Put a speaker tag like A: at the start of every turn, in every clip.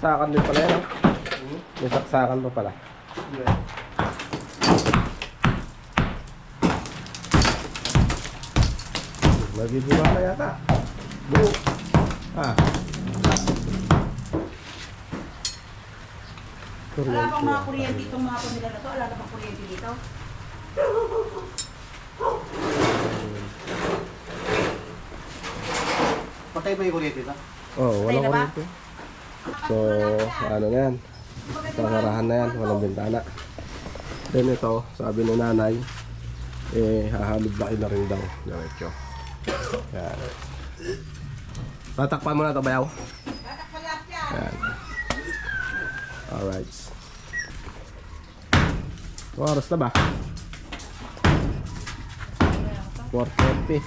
A: saksakan din pala yan. May saksakan pa pala. Magiging na yata. Buo.
B: Wala pang mga kuryente itong mga pamilya na to. Wala na pang kuryente dito.
C: Patay ba yung kuryente ito?
A: Oh, walang kuryente. So, ano na yan. Sasarahan na yan. Walang bintana. Then ito, sabi ni nanay, hahalog laki na rin daw. Diretso. Yan. Tatakpan mo na ito, bayaw. Yan. Alright. Oras na ba? 4:40.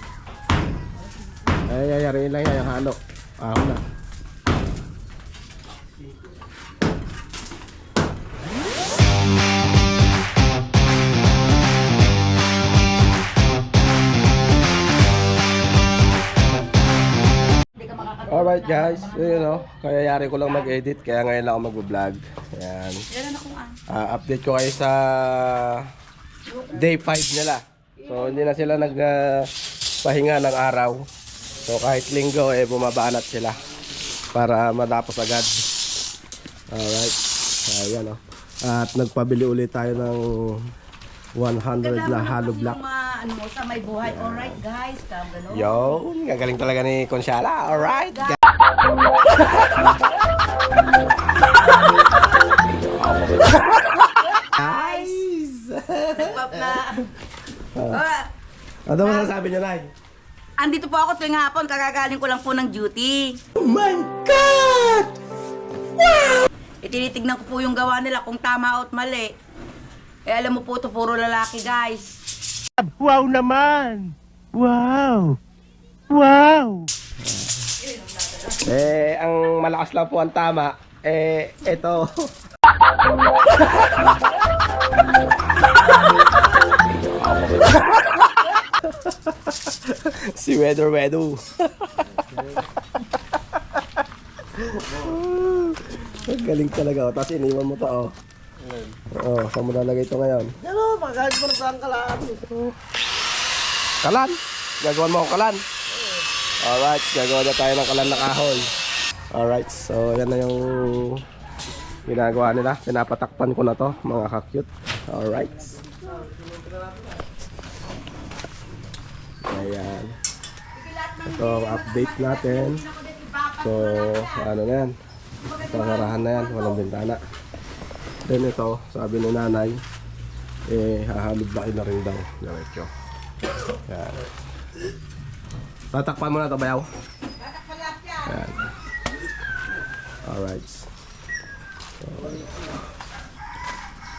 A: Ay, yari lang yan yung halo. Ako na. Alright guys, yun o. Kaya yari ko lang mag-edit, kaya ngayon lang ako mag-vlog. Ayan. Update ko kayo sa day 5 nila. So hindi na sila nagpahinga ng araw. So kahit linggo bumabanat sila para matapos agad. Alright. Ayan o. At nagpabili ulit tayo ng 100 na hollow block.
B: Ano mo sa may buhay. Alright guys, gano'n.
A: Yun, gagaling talaga ni Consiala. Alright. Guys. Ano ba sasabi niya, Nay?
B: Andito po ako tuwing hapon. Kagagaling ko lang po ng duty.
A: Oh my God!
B: Wow! Tinitignan ko po yung gawa nila kung tama o mali. Alam mo po ito, puro lalaki guys.
D: Wow naman! Wow! Wow!
A: Ang malakas lang po ang tama. Ito. Si Weather. Galing talaga. Tapos iniwan mo to. Saan mo lalagay ito ngayon?
C: Ano, magkakalit mo na sa kalaan.
A: Kalan? Gagawan mo akong kalan? Alright, gagawa na tayo ng kalan na kahoy. Alright, so yan na yung ginagawa nila. Pinapatakpan ko na to, mga ka-cute. Alright. Ayan. Ito ang update natin. So, ano na yan. Sasarahan na yan, walang bintana. Then ito, sabi ni nanay, hahalog laki na rin daw. Diretso. Yan. Tatakpan mo na ito, bayaw. Yan. Alright. So,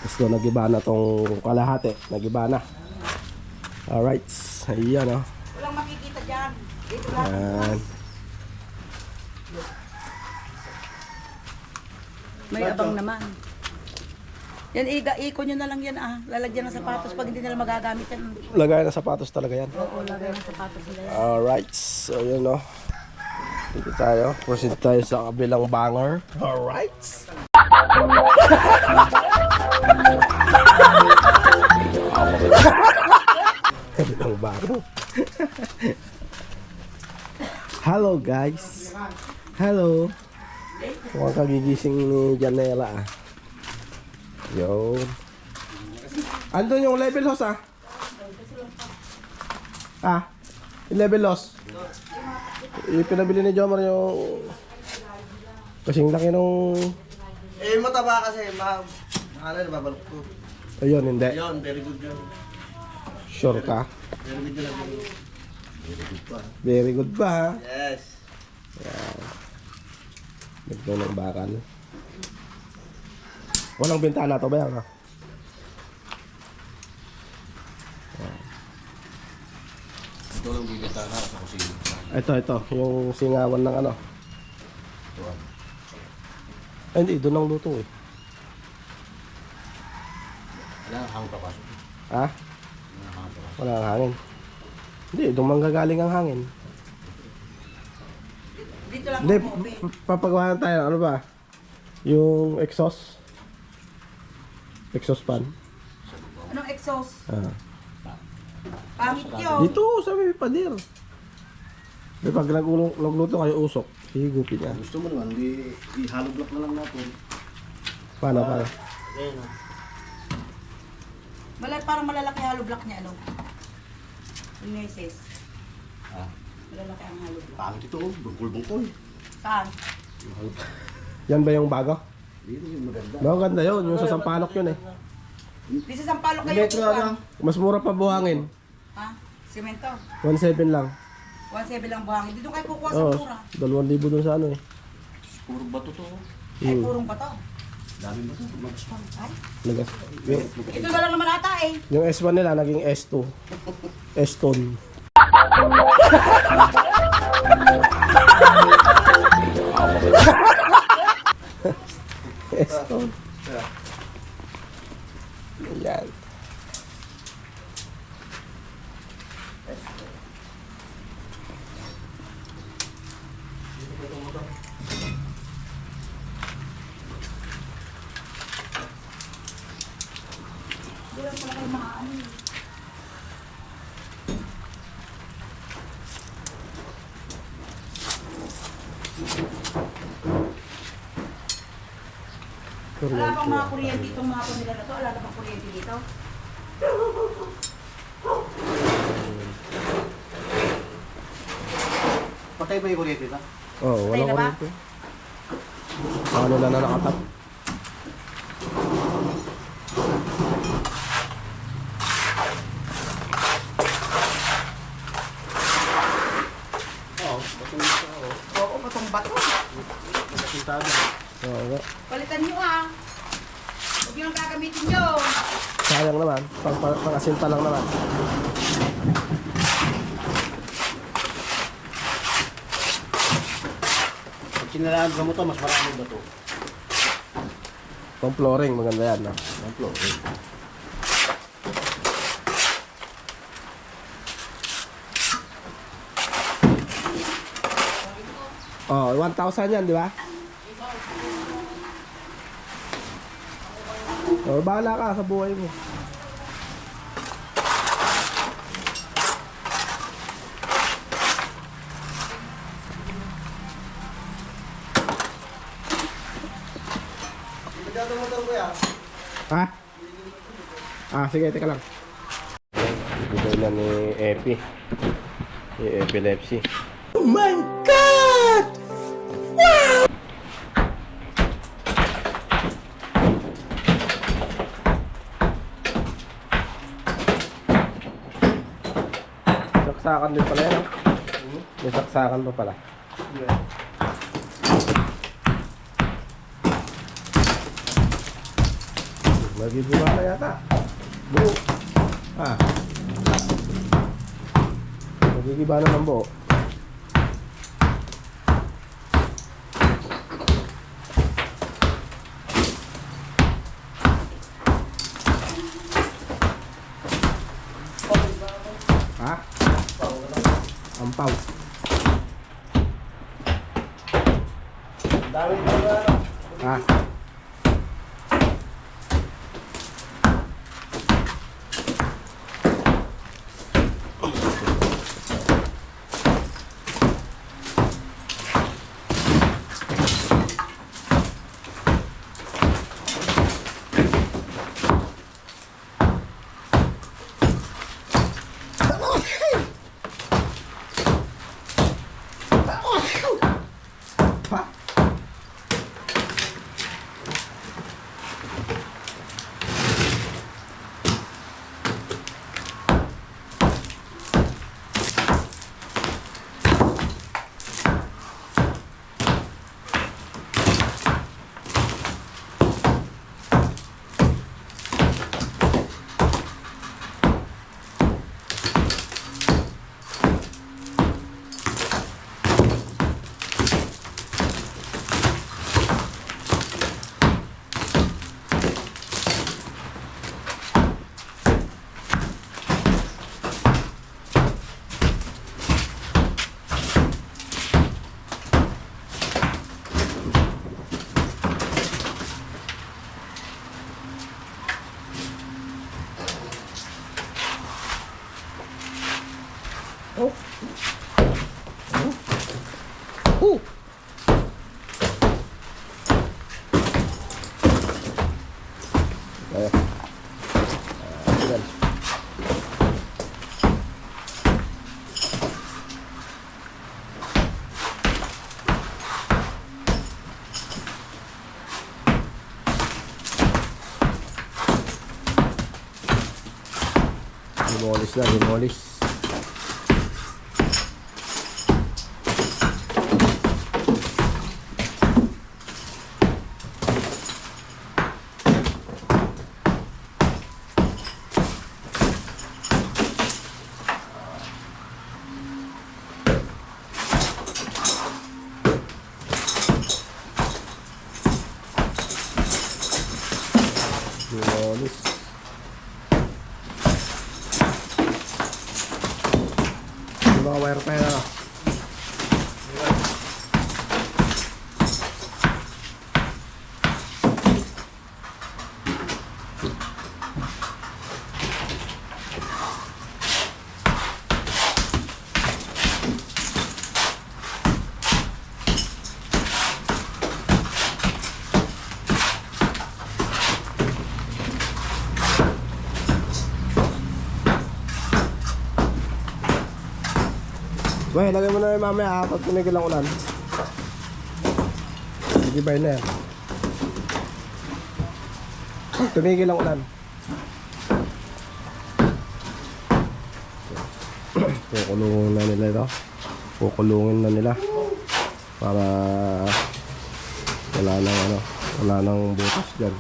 A: gusto nag-iba na itong kalahati. Nag-iba na. Alright. Ayan o.
B: Walang makikita dyan. Dito lang.
A: Yan.
B: May abang naman. Yan, iko nyo na lang yan Lalagyan ng sapatos pag hindi nila magagamit yan.
A: Lagay na sapatos talaga yan.
B: Oo, lagay ng sapatos nila yan.
A: Alright. So yun o. Dito tayo. Proceed tayo sa kabilang banger. Alright. Kabilang banger. Hello guys. Hello. Mukhang kagigising ni Janela Yun. Andun yung level host yung level loss. Pinabili ni Jomar yung kasing laki nung
C: Mataba kasi, mahal na babalok ko.
A: ayun, hindi.
C: Ayun, very good yun.
A: Sure ka?
C: Very good yun. Very good pa.
A: Very good ba ha?
C: Yes.
A: Yan. Nagdaw ng bakal. Walang bintana to ba yan ha?
C: Ito lang bibitana sa kusina.
A: Ito. Yung singawan ng ano.
C: Ito.
A: Ay hindi, doon ang luto eh.
C: Wala, hangin papasok.
A: Ha? Wala ang hangin. Hindi, doon manggagaling ang hangin.
B: Dito lang
A: Hindi,
B: po,
A: papagawa na tayo. Ano ba? Yung exhaust. Exhaust fan.
B: Anong exhaust?
A: Ah.
B: Pangit yun.
A: Dito, sa may pader. May pag nagluto kayo usok, higupin niya.
C: Gusto mo naman, i-hollow block na lang natin.
A: Paano?
C: Ayan o.
B: Parang malalaki hollow block niya, ano? Yung meses.
C: Ah,
B: Malalaki ang hollow block.
C: pangit ito, bungkol-bungkol.
B: Saan?
A: Yan ba yung bago?
C: Dito yung maganda.
A: Maganda yun, yung sa Sampalok yun eh.
B: Di sa Sampalok kayo
C: Metro lang.
A: Mas mura pa buhangin.
B: Ha? Simento.
A: 1.7 lang.
B: 1.7 lang buhangin. Dito kayo kukuha sa
A: Oo,
B: mura.
A: 2,000 dun sa ano eh.
C: Puro bato to.
B: Ay, purong pa to.
C: Dami ba ito? Mag-spam.
B: Ay,
A: Nagas. Yung,
B: ito na lang naman ata eh.
A: yung S1 nila naging S2. S-tone. S-tone. Yan.
B: Di lang pala kayo mga ano eh. Wala pang mga kuryente itong mga panila na to. Wala na pang kuryente dito.
C: Patay ba yung kuryente ito?
A: Oh,
B: Patay
A: walang
B: na ba?
A: kuryente. Ano na nakatap?
C: Oo, batong ito.
B: Oo, patong bato.
C: Nakintado.
A: Oo nga.
B: Palitan nyo ah. Huwag yung gagamitin nyo.
A: Sayang naman. Pang-asinta lang naman.
C: Pag sinalaan mo ito, mas marami ba ito?
A: Pang flooring, maganda yan. No?
C: Ang flow.
A: Oh, 1,000 yan, di ba? Oh, bahala ka sa buhay mo. Ha? Ah, sige, teka lang. Bigay na ni Epi. Ni Epilepsy. Oh my God! Wow! Saksakan din pala yan. May saksakan pa pala. Magigiba na yata. Buo. Ah. Magigiba na ng buo. Ha? Ampaw. Ah. Woo! Ayan. Ayan. Demolis na, demolis. Demolis. Yung mga wire pa yan, ano? Well, lagay mo na yung mamaya pag tumigil ang ulan. Sige ba na yan? Tumigil ang ulan. Kukulungin na nila ito. Kukulungin na nila. Para wala nang butas dyan.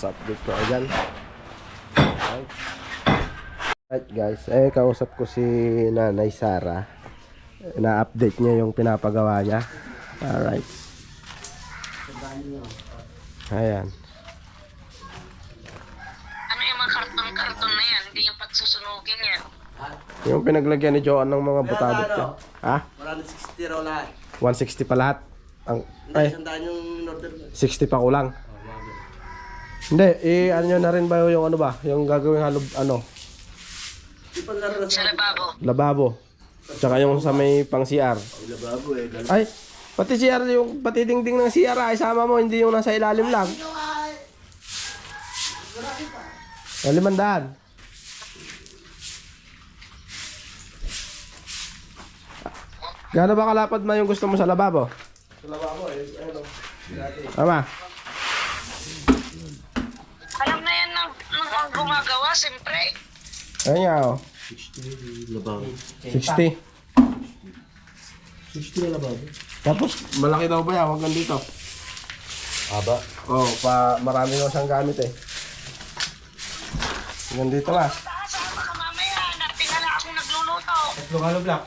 A: Update ko dyan. Alright guys, kausap ko si Nanay Sara. Na-update niya yung pinapagawa niya. Alright. Ayan.
E: Ano yung mga karton-karton na yan? Hindi yung pagsusunugin yan.
A: Yung pinaglagyan ni Joan ng mga butabot niya. Ha?
C: 160 raw lahat.
A: 160 pa lahat. Ay,
C: Sandaan yung order.
A: 60 pa kulang. Hindi, ano nyo na rin ba yung ano ba? Yung gagawin halog, ano?
E: Sa lababo.
A: Lababo. Tsaka yung sa may pang CR.
C: Lababo eh.
A: Ay, pati CR, yung pati dingding ng CR ay sama mo, hindi yung nasa ilalim lang. 500. Gaano ba kalapad man yung gusto mo sa lababo? Sa lababo ano? Tama.
E: Alam na yan ng gumagawa, siyempre.
A: Ayun nga oh.
C: 60 lababo.
A: 60.
C: 60 na lababo.
A: Tapos, malaki daw ba yan? Huwag dito.
C: Aba.
A: Oo, marami daw siyang gamit eh. Hanggang dito nga.
E: Sama ka mamaya, natingala akong nagluluto.
D: Tatlong hollow block.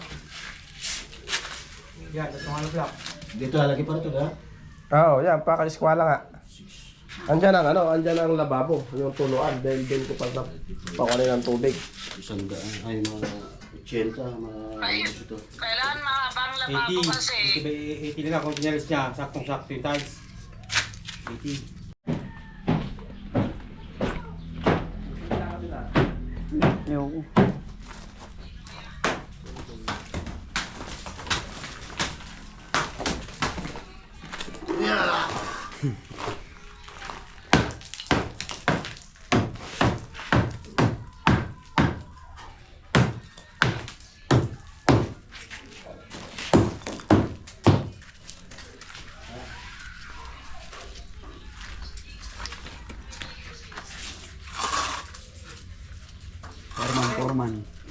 D: Yan, tatlong hollow block.
C: Dito lalagay pa ito ha?
A: Oo, yan, pakaliskwala nga. Andyan ang lababo, yung tuluan. Dahil din ko pag pakunin ng tubig.
C: Isang daan. Ay, mga 80.
E: Ay, kailangan mahabang lababo
D: 80.
E: kasi.
D: 80 na lang kung pinalis niya. Saktong-sakto yung tiles. 80.
B: Yung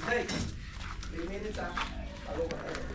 A: Hey, 3 minutes ah. Bago ka tayo.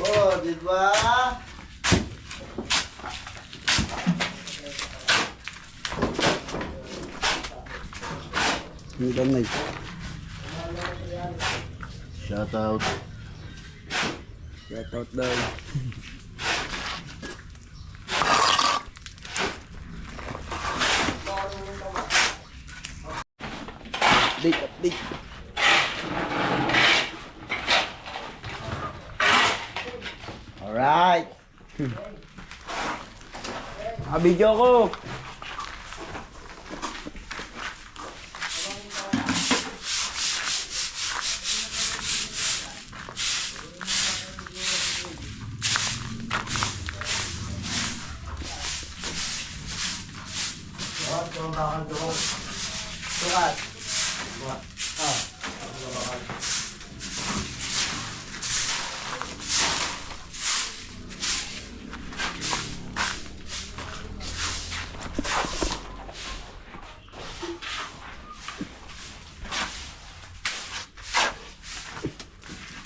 C: Oh, di ba? Shout out.
A: Shout out daw. Update.
C: Alright.
A: Video ko.
C: Sukat.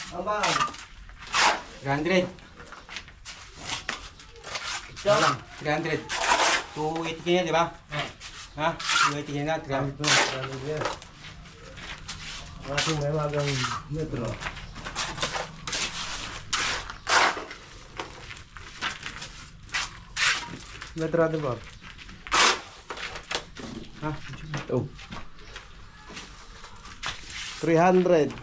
C: Abang.
D: 300. Lang, 300. 280 kanya, di ba? Ha? 280 kanya na, 300.
C: Masih may magang metro.
A: Metro ato ba?
D: Ha?
A: Oh. 300.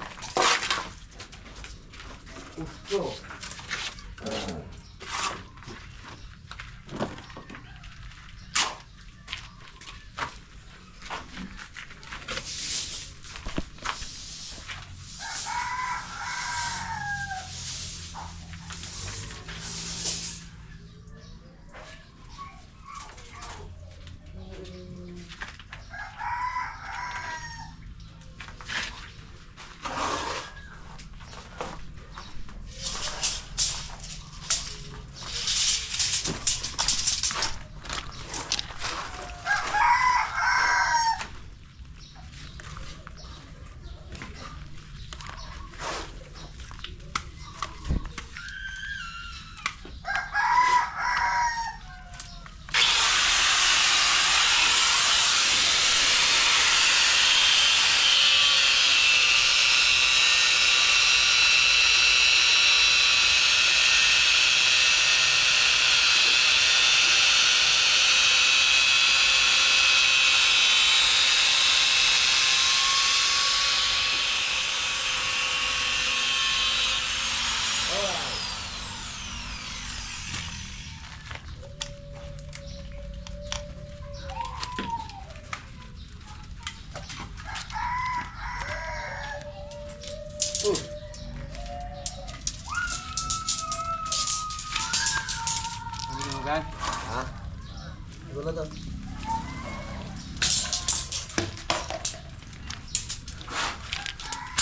D: Yan.
C: Ha? Gulo to.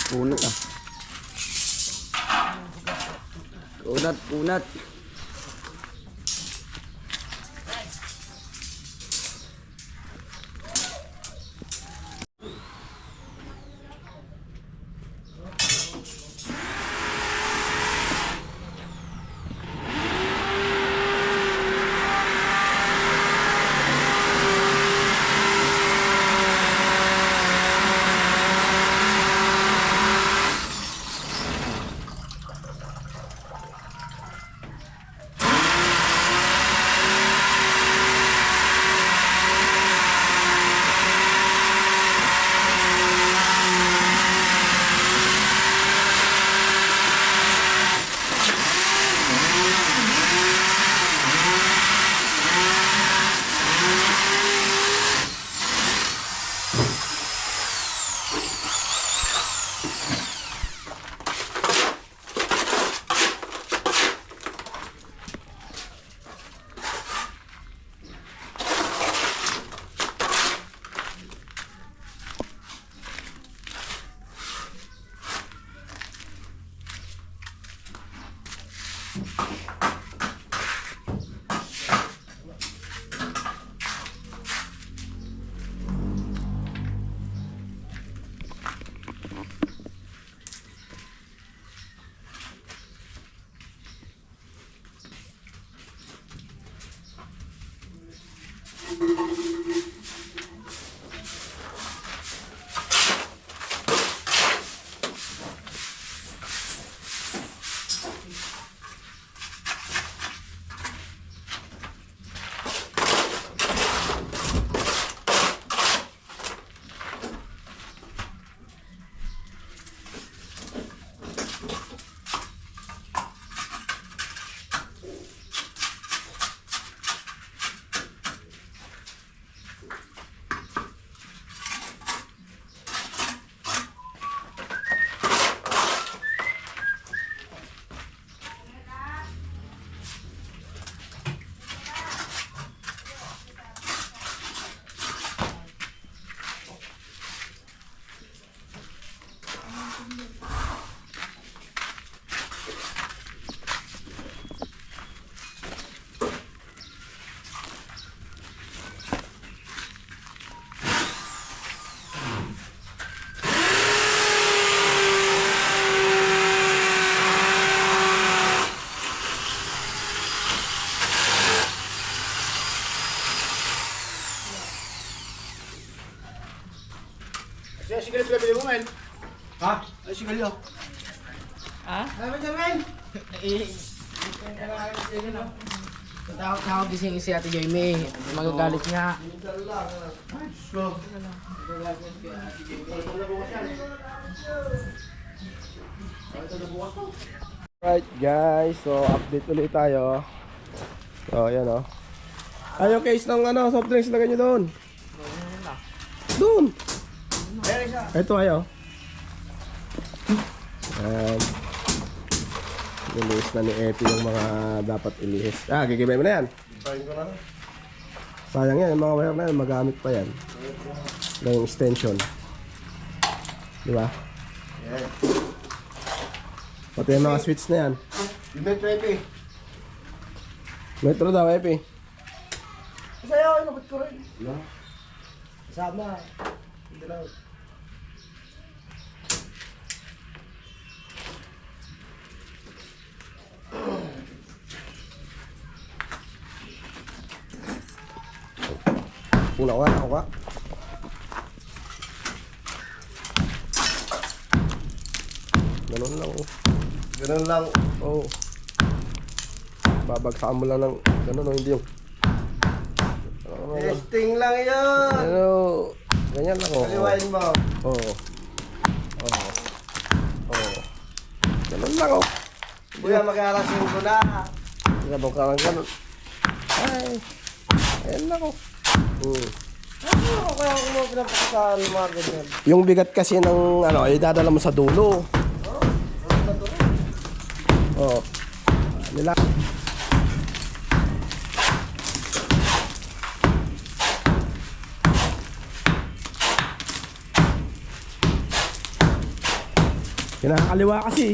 A: Kunat ah. Kunat.
C: Siya, sigalit ba pili mo, men?
D: Ha?
C: Ay, sigalit oh.
B: Ha?
C: Ay, men!
F: Tawag gising si Ate Jamie. Magagalit nga.
C: Go.
A: Right guys, so update ulit tayo. So ayan o. Ayaw case ng ano, soft drinks, lagay nyo doon. Doon. Ito ayaw. Ayan. Nilihis na ni Epi yung mga dapat ilihis. Ah, gigibay mo na yan. Sayang yan, yung mga wire na yan, magamit pa yan. Na yung extension. Di ba?
C: Yeah.
A: Pati yung mga switch na yan.
C: Yung metro, Epi.
A: Metro daw, Epi.
C: Sa'yo, inabot ko rin. Kasama. Hindi lang.
A: Una ko nga, ako ka. Ganun lang oh.
C: Ganun lang.
A: Oh. Babagsakan mo lang ng ganun oh, hindi yung
C: Testing lang yun.
A: ano, ganyan lang oh.
C: Kaliwain mo.
A: Oh. Oh. Oh. Ganun lang oh.
C: Kuya, mag-aarasin ko na.
A: Ganun ka lang ganun. Ay. Ayan lang oh.
C: Ano kaya kung mo pinapakasahan ng mga ganyan?
A: Yung bigat kasi ng ano, ay dadala mo sa dulo. Oh. Nila. Kinakaliwa kasi.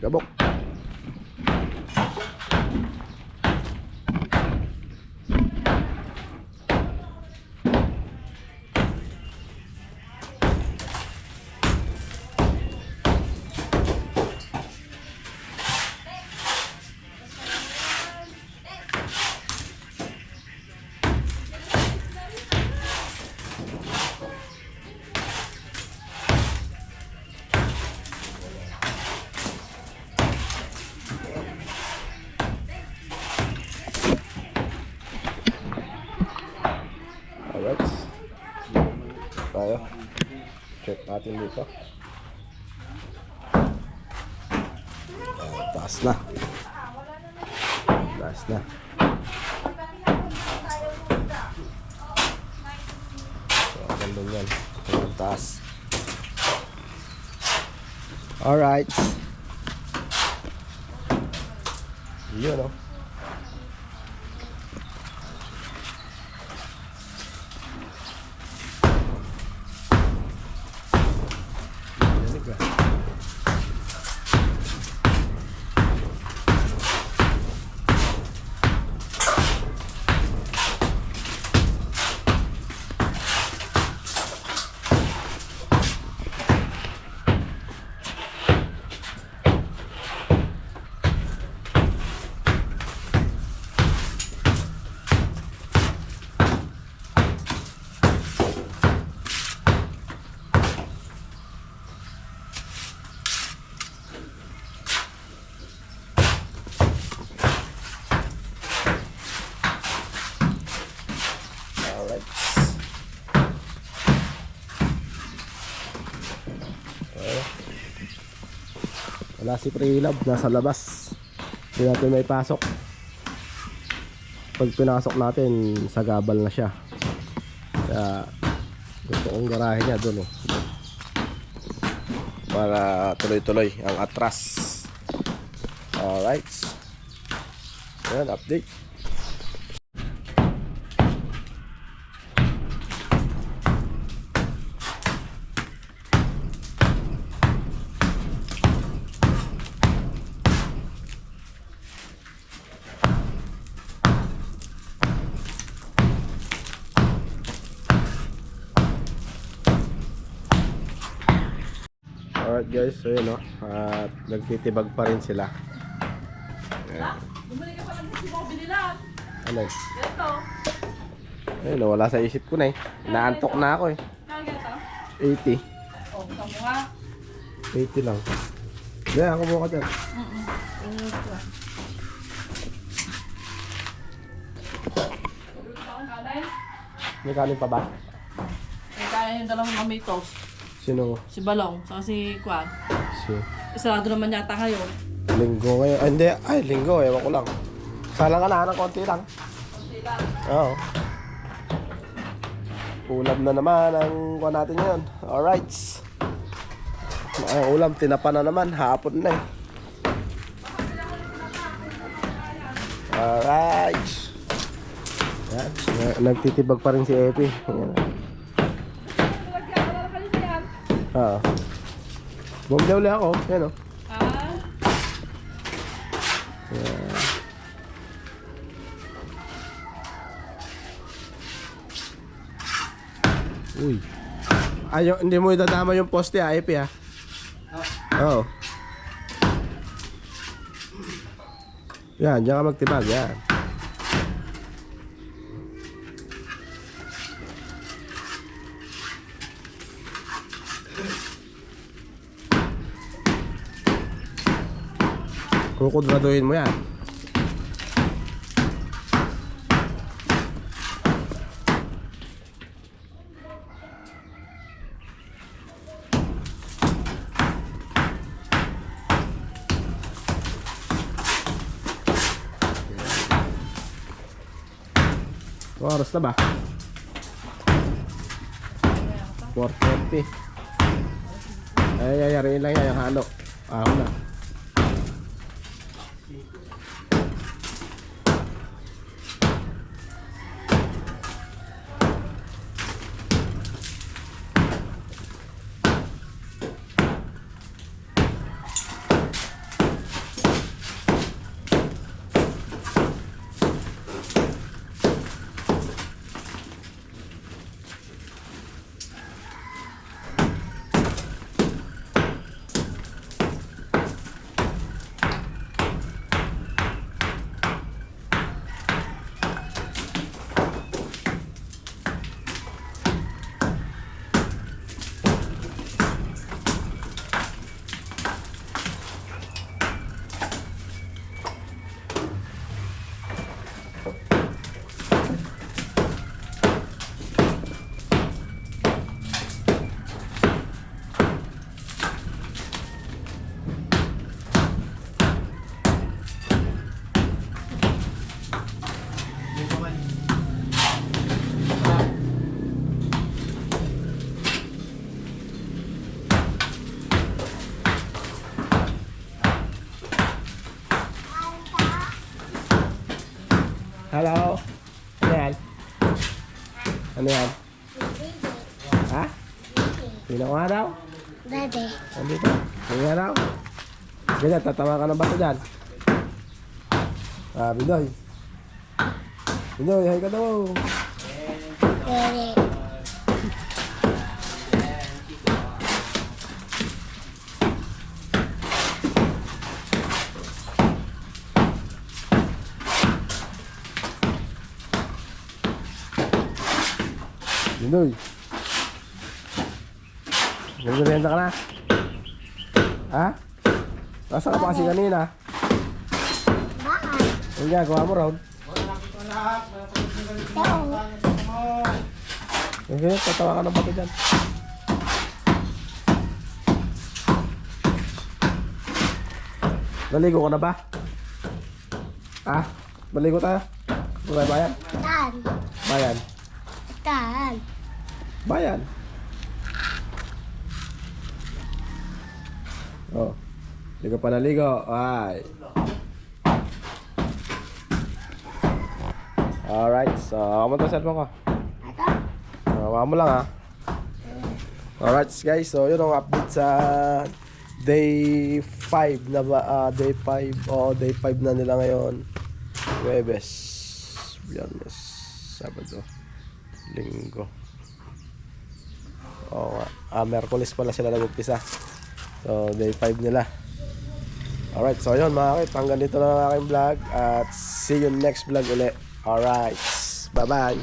A: Kabok. Alright. Tayo. Check natin dito. Taas na. Taas na. So, gandun yan. Taas. Alright. Yun, no? Wala si Pre-Love, nasa labas. Hindi natin may pasok. Pag pinasok natin, sagabal na siya. Kaya gusto kong garahe niya doon, oh. Para tuloy-tuloy ang atras. Alright. Ayan, update. Alright guys, so yun, no? At nagtitibag pa rin sila. Ayan.
G: Bumalik ka pa lang kasi mo binilan.
A: Ano?
G: Ito.
A: Ayun, wala sa isip ko na eh. Naantok na ako eh.
G: Nakagata?
A: 80.
G: Oh, tamo nga.
A: 80 lang. Yan, ako mo ka dyan. May kanin pa ba?
G: May kaya yung dalawang mamitos.
A: Sino?
G: Si Balong, saka si Kwan.
A: Si
G: Isarado naman yata ngayon.
A: Linggo ngayon. Ay, hindi. Ay, Linggo. Ewan ko lang. Salang ka na ng konti lang.
G: Kunti lang.
A: Oo. Ulam na naman ang kuha natin ngayon. Alright. Ang ulam, tinapa na naman. Hapon na eh. Alright. Yan. Nagtitibag pa rin si Epi. Yan. Oo. Bumili ulit ako. Yan o.
G: Ah?
A: Yan. Uy. Ayaw, hindi mo idadama yung poste ha, Epi ha. Oo. Yan, diyan ka magtibag. Yan. Kukudraduhin mo yan. Oras na ba? 4:30. Ay, yariin lang yan yung halo. Ako na. Hello? Ano yan? Ano yan? Ha? Sino nga daw?
H: Dede.
A: Andito. Sino nga daw? Ganyan, tatawa ka ng bato dyan. Ah, Binoy. Binoy, hay ka daw.
H: Dede.
A: Binoy. Nagmerienda ka na? Ha? Nasa ka pa kasi kanina?
H: Bakit?
A: Ang ginagawa mo raw?
H: Oo.
A: Yung ganyan, tatawa ka ng bato dyan. Naligo ka na ba? Ha? Maligo tayo? Bayan?
H: Tan.
A: Bayan?
H: Tan.
A: Bayan? Oh. Hindi ka pa naligo. Ay. Alright. So, ako mo ito cellphone ko.
H: Ito?
A: Hawa mo lang ha. Alright guys. So, yun ang update sa day 5 na ba? Day 5. Oo, day 5 na nila ngayon. Huwebes. Biyernes. Sabado. Linggo. Oo nga. Merkulis pala sila nag-umpisa. So, day 5 nila. Alright, so yun mga kit. Hanggang dito na lang aking vlog. At see you next vlog ulit. Alright. Bye-bye.